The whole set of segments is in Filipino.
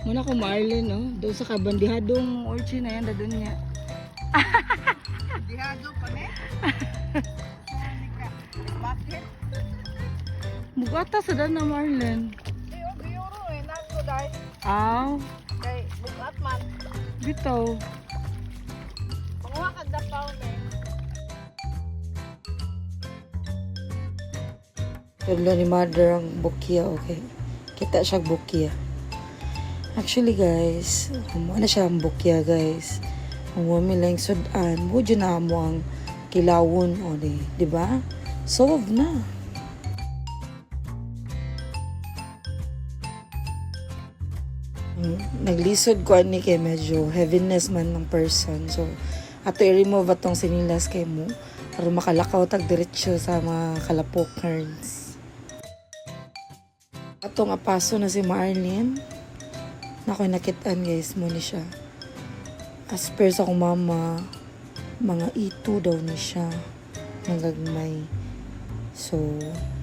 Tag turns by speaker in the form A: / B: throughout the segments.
A: Muna ko Marlon, no? Doon sa kabandihadong orchid na yan, doon niya.
B: Dihado pa ne? Bakit?
A: Bugata sa daan na Marlon.
B: Iyo, biyuro eh. Nako dahil.
A: Aw,
B: Kay bukat man.
A: bitaw.
B: Panguha ka dapaw ne.
C: Tulo ni mother ang bukya, okay? Kita siya bukya. Actually guys, ano siya ang bukya guys. Ang wami lang sudan, budyo na mo ang kilawon o di ba? Solve na. Naglisod ko ani kay medyo heaviness man ng person. So, ato i-remove atong sinilas kay mo para makalakaw tag diretso sa mga kalapokers. Atong apaso na si Marlene. Nakoy nakitaan guys mo ni siya. As per sa akong mama, mga ito daw ni siya. Nagagmay. So,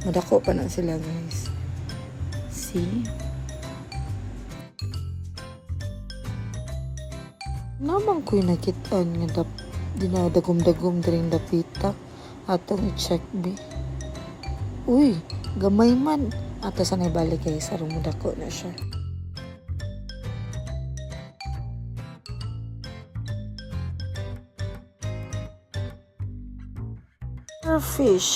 C: madako pa na sila guys. See? Naman ko'y nakitaan nga dinadagom-dagom daring dapita. Atong i-check be. Uy, gamay man. Ato sa naibalik guys, arong madako na siya. Starfish.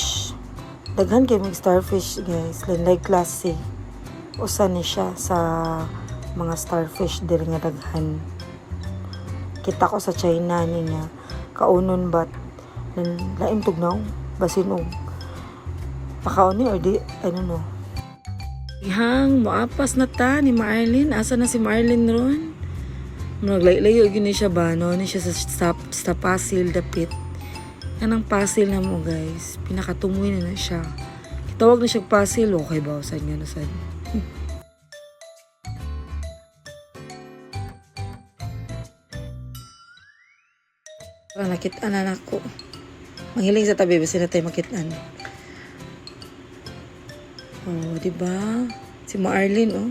C: Daghan kay mig starfish guys, like klase. Usa ni siya sa mga starfish diri nga daghan. Kita ko sa China ni nga kaunon bat lain tugnaw basin og pakaon ni or di ano no. Ihang moapas na ta ni Marlene. Asa na si Marlene ron? Naglayo gini siya ba no ni siya sa pasil dapit. Yan ang pasil na mo guys. Pinakatumoy na siya. Kitawag na siya pasil. Okay ba? Saan nga na saan? Parang nakitaan na ako. Manghiling sa tabi. Basta na tayo makitaan. Oh, diba? Si Marlene, oh.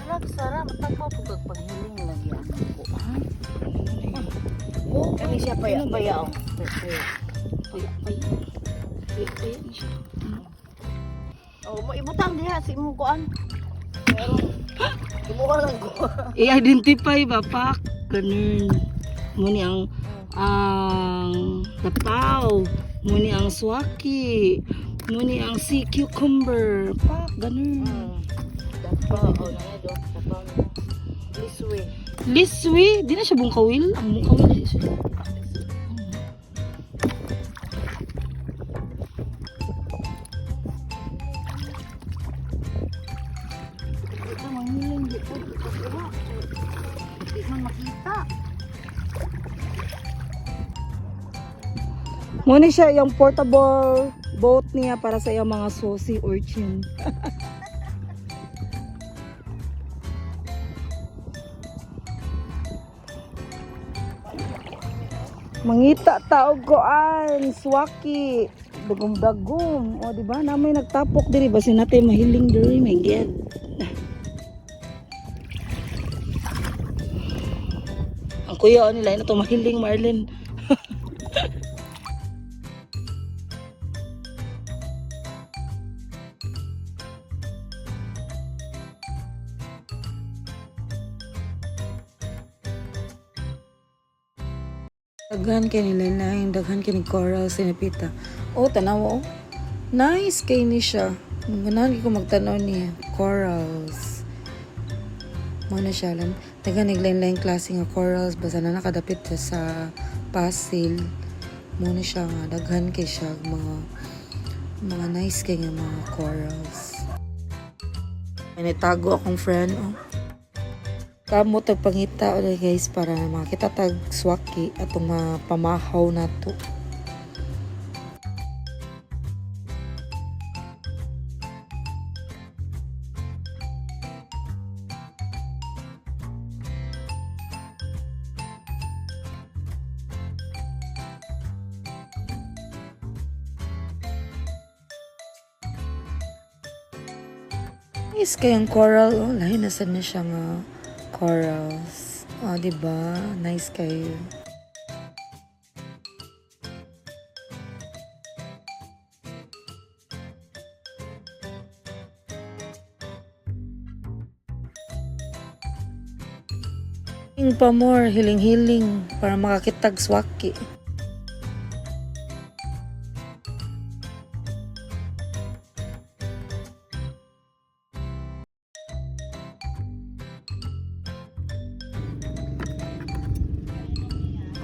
B: Pero, sarap, matagpaw po paghiling lagi ako po, ha? Kami siya paya-paya, oh.
A: Paya ni siya.
B: Oh, ibutang diha, si mo kuan. Pero, kumuha lang ko.
A: I-identify ba, pak? Ganun. Muni ang tapaw. Muni ang swaki. Muni ang sea cucumber. Pak, ganun.
B: Dapaw, oh, nana do. Dapaw na. Liswe.
A: Liswi, di na siya bungkawil. Ang bungkawil di siya.
B: Ito, manghiling di po. Hindi man makita.
A: Muna siya yung portable boat niya para sa iyang mga saucy urchin. Mangita taog koan, swaki, dagom-dagom. O di ba? Na may nagtapok diri basi natin mahiling diri, my god. Ang kuya nila ina to mahiling Marlene. Daghan kay nila lain, daghan kay ni coral sinapita. Oh, tanaw oh. Nice kay ni siya. Ganahan ko magtanaw niya. Corals. Muna siya lang. Daghan naglain-lain klase nga corals. Basta na nakadapit siya sa pasil. Muna siya nga. Daghan kay siya. Mga nice kay nga mga corals. May nitago akong friend oh. Kamo tagpangita ulit guys para makita tag swaki atong pamahaw na to. Is kayang coral, oh, lahi nasa na siya nga corals. Oh, diba? Nice kayo. Hiling pa more, hiling-hiling para makakitag swaki.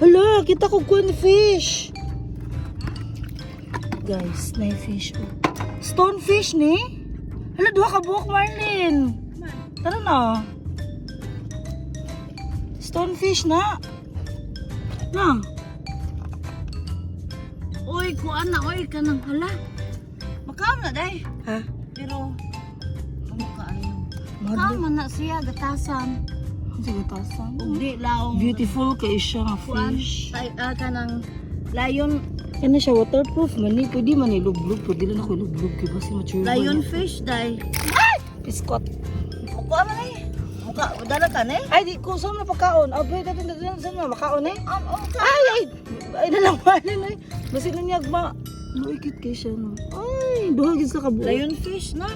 A: Hala, kita ko fish. Guys, na fish. Oh. Stonefish ni? Hala, duha ka buhok, Marlin. Tara na. Stonefish na. Na.
B: Oy, kuan na, oy, kanang hala. Makaon na, day.
A: Ha?
B: Pero, ano ka, ano?
A: Madli.
B: Makaon man na siya, gatasan.
A: Sige, tasan.
B: Ugdi, laong.
A: Beautiful kay siya nga
B: Kuan,
A: fish.
B: kanang lion,
A: Yan na siya, waterproof man ni. Pwede man ilublog. Pwede lang ako ilublog. Kaya basi mature ba
B: lion
A: niya.
B: fish, day.
A: Piskot.
B: Kuan man eh. Muka, dala ka na eh.
A: Ay, di ko. Saan na pagkaon? Abay, datin saan na makaon eh?
B: Ka.
A: Ay, nalawanan ay. Basi nanyag ma. Luikit kay siya no. Ay, duhagin sa kabuo.
B: Lion fish na.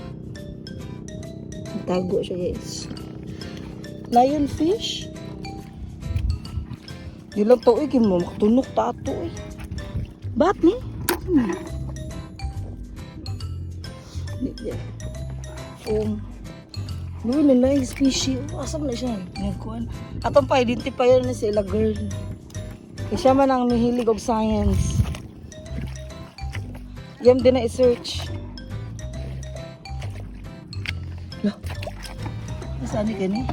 A: Tago siya guys. Lionfish? Di lang to eh, kimo makatunok ta ato eh. Bat ni? Doon na lang species. Asam na siya. Nagkuhan. Atong pa-identify na sila girl. Kasi siya man ang mahilig og science. Yan din na i-search. Lah. Saan ni kani?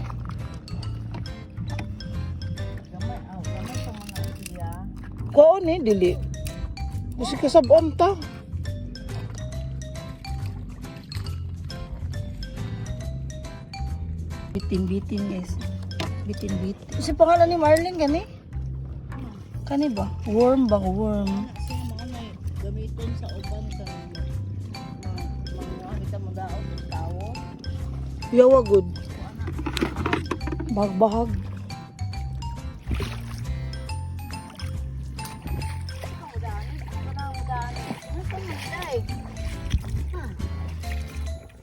A: Ko ni dili. Kasi kasabon ta. Bitin-bitin guys. Bitin-bitin. Kasi pangalan ni Marlin gani? Kani ba? Worm bang worm?
B: Siya mga may gamiton sa uban sa mga kita mo daon ng tao.
A: Yawa good. Bagbahag.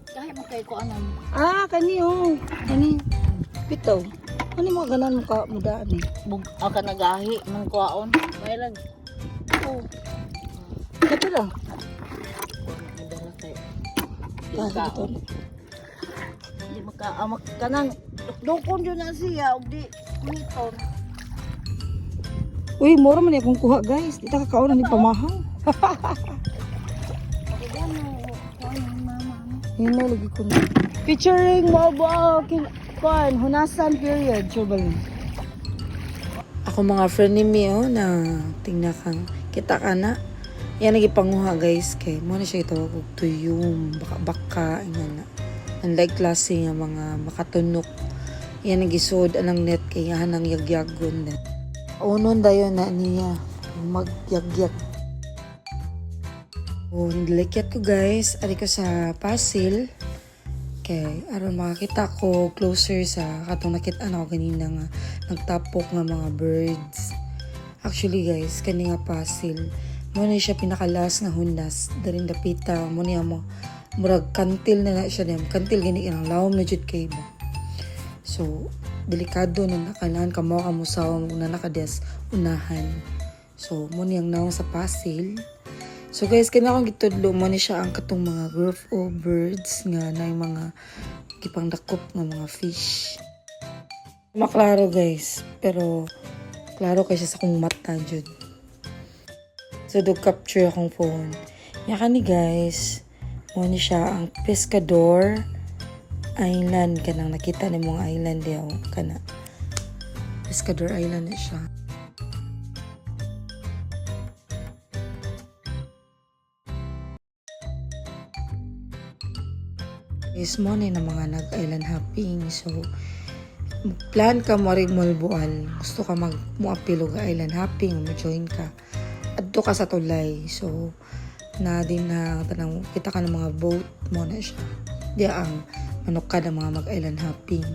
B: Kahit mo kay ko anong
A: Ah, kani oh. Kani. Bitaw. Ano mo ganan mo ka mudaan eh?
B: ka nagahi ng kuwaon. May lang.
A: Oh. Kato lang.
B: Dala kay.
A: Ah, dito.
B: Di maka kanang dukon yun na siya ug di kumiton.
A: Uy, mura man akong kuha guys. Di ta kakaon ni pamahaw. Yun na lagi ko na. Featuring Mobo Kwan, Hunasan period. Sure ba yun? Ako mga friend ni Mio na tingnan kang kita ka na. Yan nagipanguha guys kay mo na siya itawag og tuyom, baka-baka ingana. Ang like klase nga mga makatunok. Yan nagisod anang net kay hanang yagyaggon net. Unon dayon na niya magyagyag. Oh, nilikyat ko guys. Ari ko sa pasil. Okay, aron makakita ko closer sa katong nakita na ko ganina nga nagtapok nga mga birds. Actually guys, kani nga pasil. Mo na siya pinakalas nga hunas. Daring dapita mo niya mo murag kantil na siya niya. Kantil gani ang lawom na jud kay mo. So, delikado na nakalan ka mo kamusaw na nakades unahan. So, mo niyang naong sa pasil. So guys, kaya akong gitudlo mo ni siya ang katong mga group of birds nga na yung mga kipang dakop nga mga fish. Maklaro guys, pero klaro kay siya sa akong mata jud. So do capture akong phone. Yaka ni guys, mo ni siya ang Pescador Island kanang nakita ni mga island yaw kana. Pescador Island na siya. Is mo na mga nag-island hopping. So, plan ka mo rin malbual. Gusto ka mag-muapilo ka island hopping, ma-join ka. Adto ka sa tulay. So, na din na tanang kita ka ng mga boat mo na siya. Di ang
C: manok ka na mga mag-island hopping.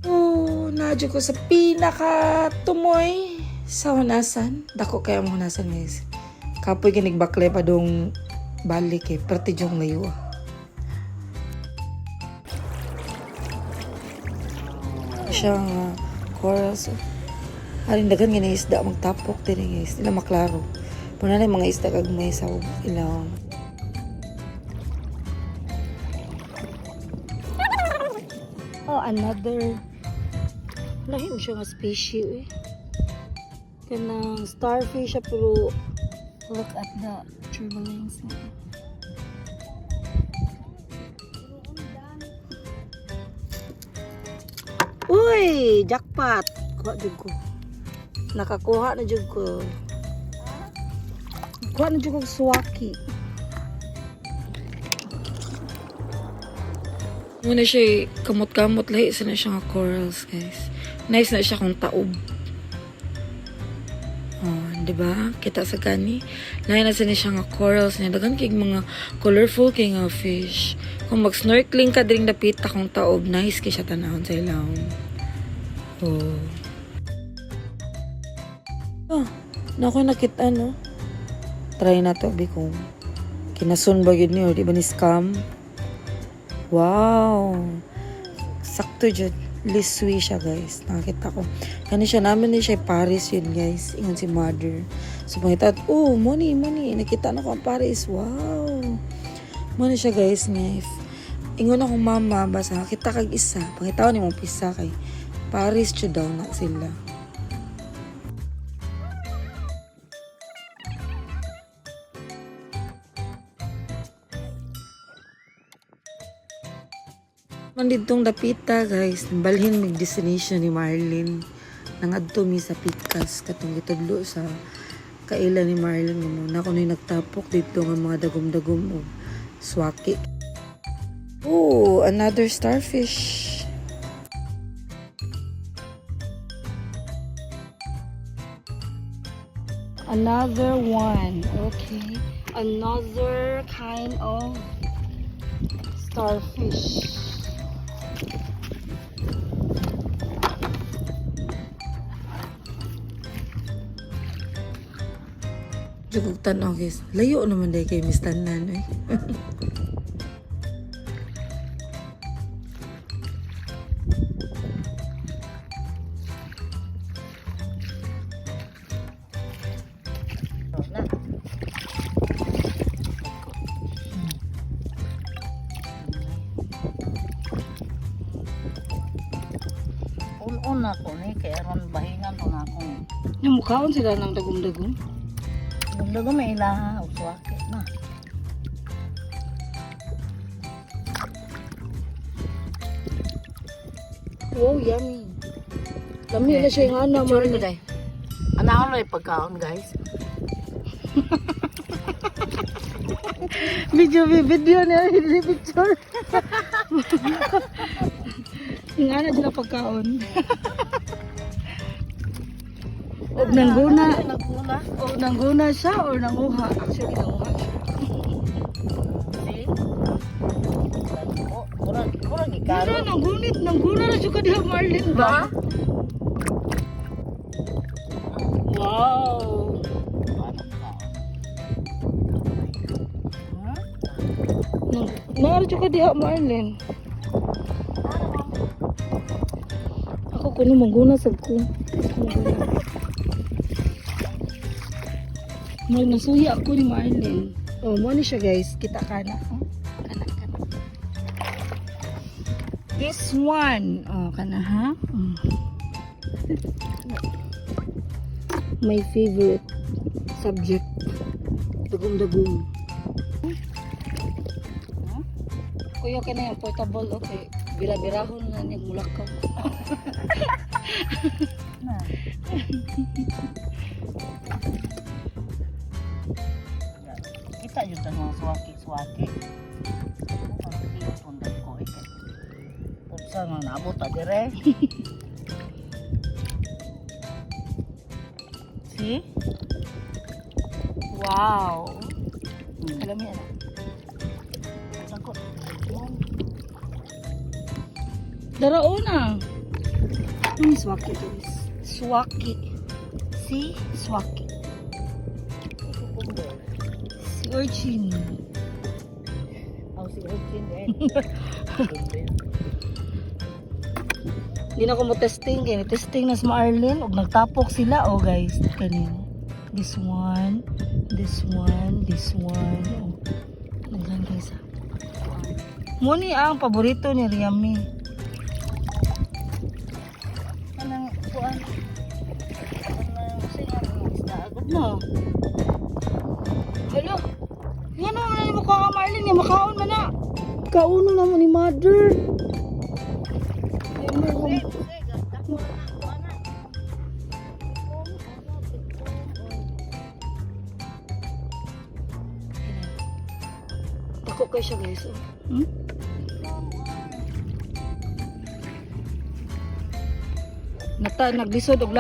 C: Oh, nadyo ko sa pinaka tumoy sa hunasan. Dako kaya mo hunasan guys. Kapoy kinigbakle pa dong balik eh. Perti diyong layo. Siya nga corals. Haring dagan nga na isda magtapok din guys. Sila maklaro. Puna na yung mga isda kag may sa ilaw. Oh, another. Lahim siya nga species eh. Kanang starfish siya pero look at the turbulence niya. Uy! Jackpot! Kuha dyan ko. Nakakuha na dyan ko. Kuha na dyan ko suwaki. Muna siya kamot-kamot lahi sa na siya nga corals guys. Nice na siya kung taob. Oh, di ba? Kita sa kani. Lahi na sa siya nga corals niya. Dagan kay mga colorful kay nga fish. Kung mag-snorkeling ka dring dapita kung taob, nice kay siya tanahon sa ilaw. Oh. Oh, naku nakita no. Try na to bikong. Kinasun ba yun niyo? Di ba ni scam? Wow! Sakto dyan. Liswi siya guys. Nakakita ko. Kani siya namin ni siya Paris yun guys. Ingon si mother. So pangita, oh, money. Nakita na ko ang Paris. Wow! Money siya guys. Ingon akong mama. Basta kita kag isa. Pangitaw ni mong pisa kay Paris siya daw na sila. Manditong dapita guys, balhin mig destination ni Marlene. Nangadto mi sa Pikas katong gitudlo sa kaila ni Marlene mo. Na kunoy nagtapok dito nga mga dagom-dagom o swaki. Oh, another starfish. Another one. Okay. Another kind of starfish. Jugog tanaw guys. Layo naman dahil kay Miss Tanan eh.
B: Un ako ni kaya ron bahingan ko na ako.
C: Yung mukhaon sila ng dagom-dagom.
B: Gumdago may ilaha o suwakit na.
C: Oh, yummy. Lami na siya yung ano.
B: Picture ko day. Anaon na yung pagkaon guys.
C: Video niya, hindi picture. Yung ano sila pagkaon. O nangguna.
B: Naguna.
C: O nangguna siya o nanguha. Actually, nanguha siya.
B: See? Kurang ikaro.
C: Pero nangguna na siya ka diha Marlene ba? Wow. Nara siya ka diha Marlene. Ako kuno mangguna sa ko. Nasuya ako ni Marlene. Oh, mo ni siya guys. Kita ka na. Oh, kana. This one. Oh, kana ha? My favorite subject. Dagom-dagom. Kuya ka na yung portable. Okay. Bira-birahon na niya mulakaw.
B: Kita yun sa mga suwaki-suwaki. Ang pundat ko eh. Tapos nga nabot ta dire. See?
C: Wow.
B: Alam mo yan. Sangko. Daraona. Swaki guys. Swaki. Si swaki. Si urchin. Si urchin eh. Hindi na ko mo testing kaya testing na sa Marlin ug nagtapok sila oh guys kanin. This one. Oh. Naglan guys. Muni ang paborito ni Riami. Kanang kuan. Kanang singa isda agad na. Hello. Yan na mo ka Marlin, ya makaon man na. Kauno na mo ni mother. Tako kayo siya guys. Naglisod og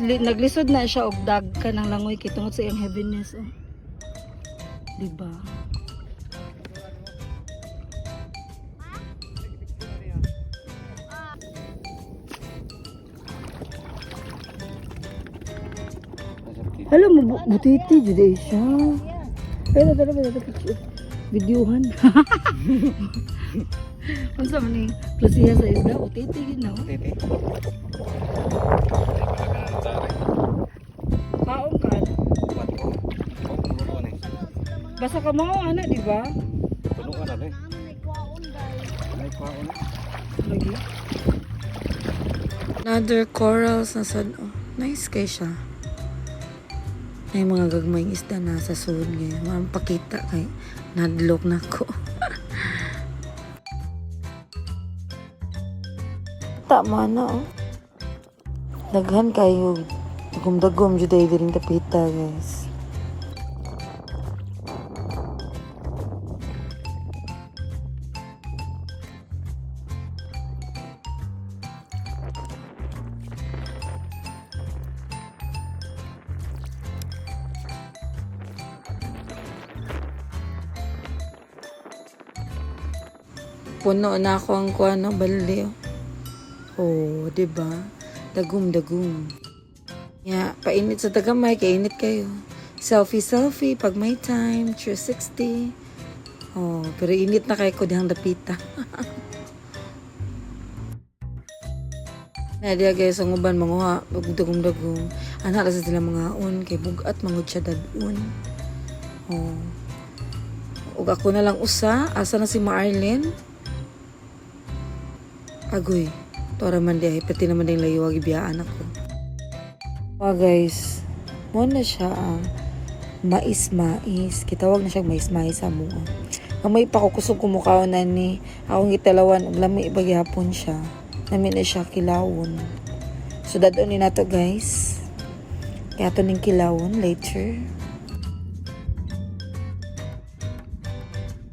B: naglisod na siya og dag ka ng langoy kay tungod sa iyang heaviness oh. Diba? Hala mo butiti jud siya. Pero tara videohan. Unsa man ni klasiya sa isda o titi gid na. Titi. Kaon ka. Basta ka mo ana di ba?
D: Tulungan na eh. May kwaon.
B: Lagi.
A: Another corals na sad. Oh, nice kay siya. May mga gagmayng isda na sa sud ngayon. Mampakita kay nadlok na ko.
C: Tama na oh. Daghan kayo. Dagom-dagom jud ay diring tapita guys.
A: Puno na ako ang kuano balde. Oh, di ba? Dagum. Ya, painit sa tagamay, kainit kayo. Selfie pag may time, 360. Oh, pero init na kayo ko dihang dapita. Na diya guys, ang uban manguha, dagum. Anak sa sila mga un, kay bugat mangud siya dadun. Oh. Ug ako na lang usa, asa na si Marlin? Agoy, tora man di ay pati naman din layuwag ibiyaan ako. Guys, mo na siya ang mais. Kitawag na siya mais sa mua. Kamay pa ko kusog kumukhaon na ni akong gitalawan ug lami ibagyapon siya. Nami na siya kilawon. So dadon ni nato guys. Kaya to ning kilawon later.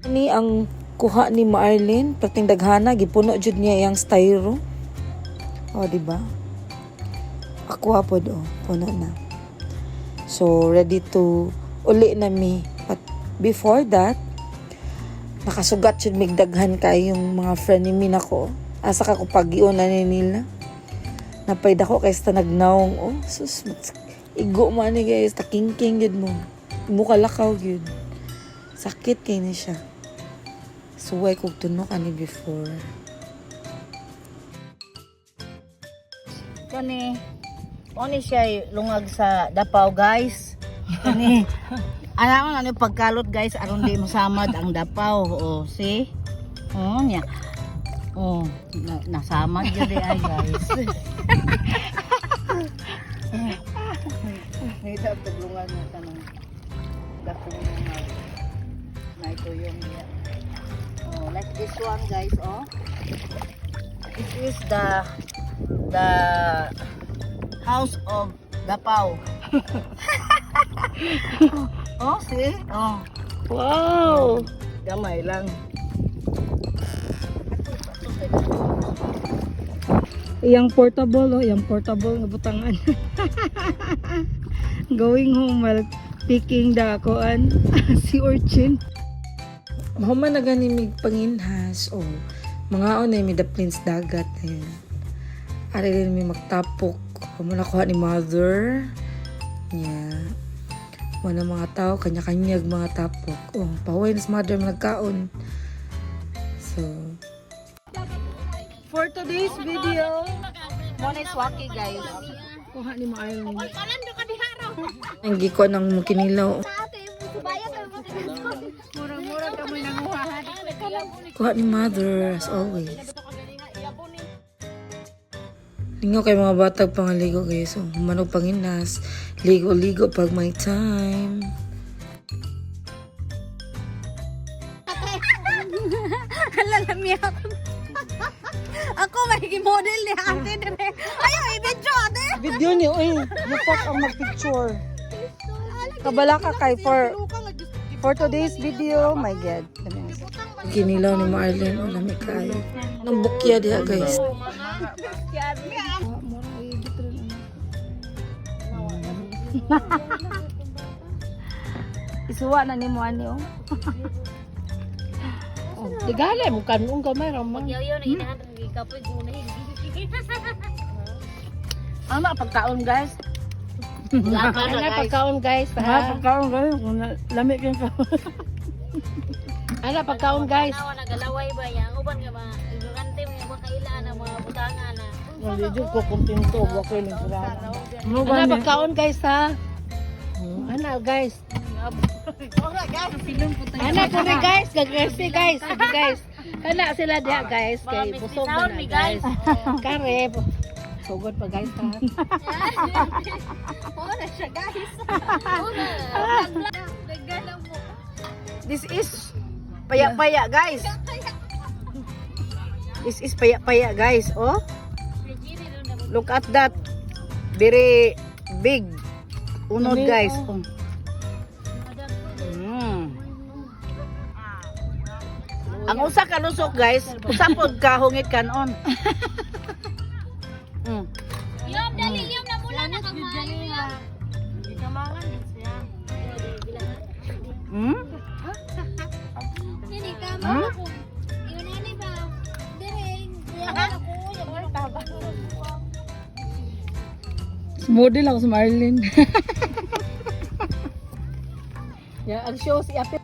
A: Ni ang kuha ni Marlin, pating daghana gipuno jud niya iyang styro. Oh, di ba? Aqua pod oh, puno na. So ready to uli na mi. But before that, nakasugat jud mig daghan kay yung mga friend ni min ako. Asa ka ko pag-iunan ni nila. Napay dako kay sa nagnaong oh, sus igo man ni guys, takingking gid mo. Mukha lakaw gid. Sakit kay ni siya. Suway kog tunok ani before.
B: Kani siya lungag sa Dapaw guys. Kani ano pagkalot guys aron di masamad ang Dapaw. Oh, see? Oh, nya. Oh, nasamad jud ay guys. Nita taglungan na tanong. Dapaw na ito yung oh, like this one guys, oh. This is the house of Dapaw. Oh, see? Oh.
A: Wow!
B: Gamay lang. Iyang portable nga butangan. Going home while picking the sea urchin.
A: Mahuman na ganimig panginhas. Oh,
C: Mga on may daplins dagat. Ayan. Ari rin may magtapok. Muna kuha ni mother. Yeah. Mga mga tao, kanya-kanyag mga tapok. Oh, pahuway na sa mother nagkaon. So,
B: For today's video, Mona is waki guys.
A: Kuha ni Marlene.
C: ang giko ng kinilaw.
B: Mura-mura kami nanguhahan.
C: Kuha ni mother, as always. Lingaw kay mga batag pangaligo guys. So, manog panginas. Ligo-ligo pag may time.
B: Lalami ako. Ako magiging model ni ate dire. Ayaw, i-video ate.
C: Video niyo, lupak ang mag-picture. Kabala ka kay for today's video, my God. Kinilaw ni Marlene, o lami kayo. Nang bukya diha guys.
B: Isuwa na ni mo ani oh.
A: Digale mo kanung gamay ra man.
B: Ano pagkaon guys?
A: Ana pagkaon guys ha.
C: Pagkaon kayo, lami kang kaon.
A: Ana pagkaon guys.
E: Nagalaway ba yan? Uban nga ba? Ignorante mo yung makailan ang mga butangan na.
C: Hindi ko kontento, bakay lang sila.
A: Ana pagkaon guys ha. Ana guys. Ana kuri guys, gagresi guys, sige guys. Kana sila diha guys kay busog na na, guys. Kare. Sugod pa guys ha.
E: Wala siya guys.
B: This is paya-paya guys. This is paya-paya guys, oh. Look at that. Very big. Unod guys. Oh. Ang usa ka lusok guys, usa pod ka hungit kanon.
E: Yom, dali yom na mula na kamayo. Nini ka mo ko. Yun ani ba? Direng.
A: Model ako sa Marlene. Ya, ang show si Ate.